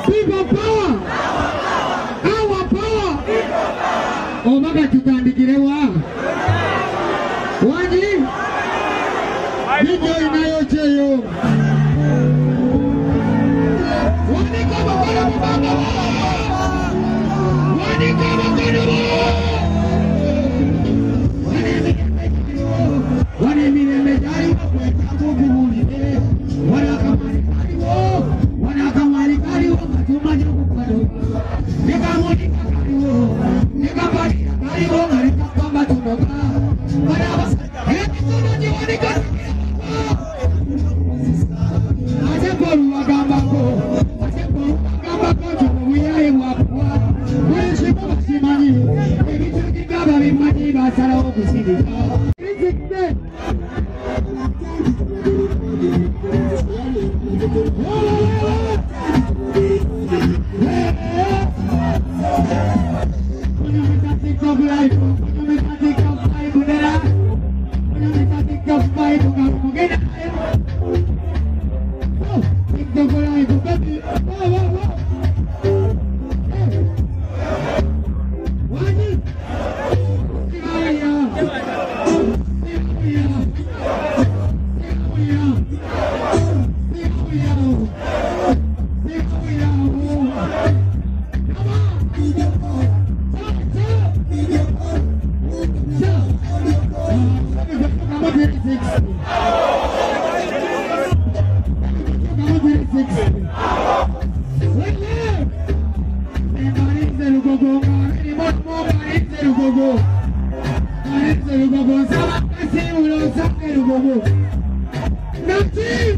People power! Our power! Oh, maga tutandikirewa. Wani? Video inayocheyo. Wani kama kuna mbanga. Wani kama kuna mbanga. Wani mine mejari kwa tabu kumulide. Wana kamari kariwo. Wana kamari kariwo katuma jabu kado. Nega moni kariwo. Nega bari kariwo ngari kapamba tunoka. Wana basa. Heti tunaji wani kariwo. Aje koru agambako. Aje koru agambako jumuiya wapwa. Wewe simani. Ebi tukigaba bimani basara okusidi. Go.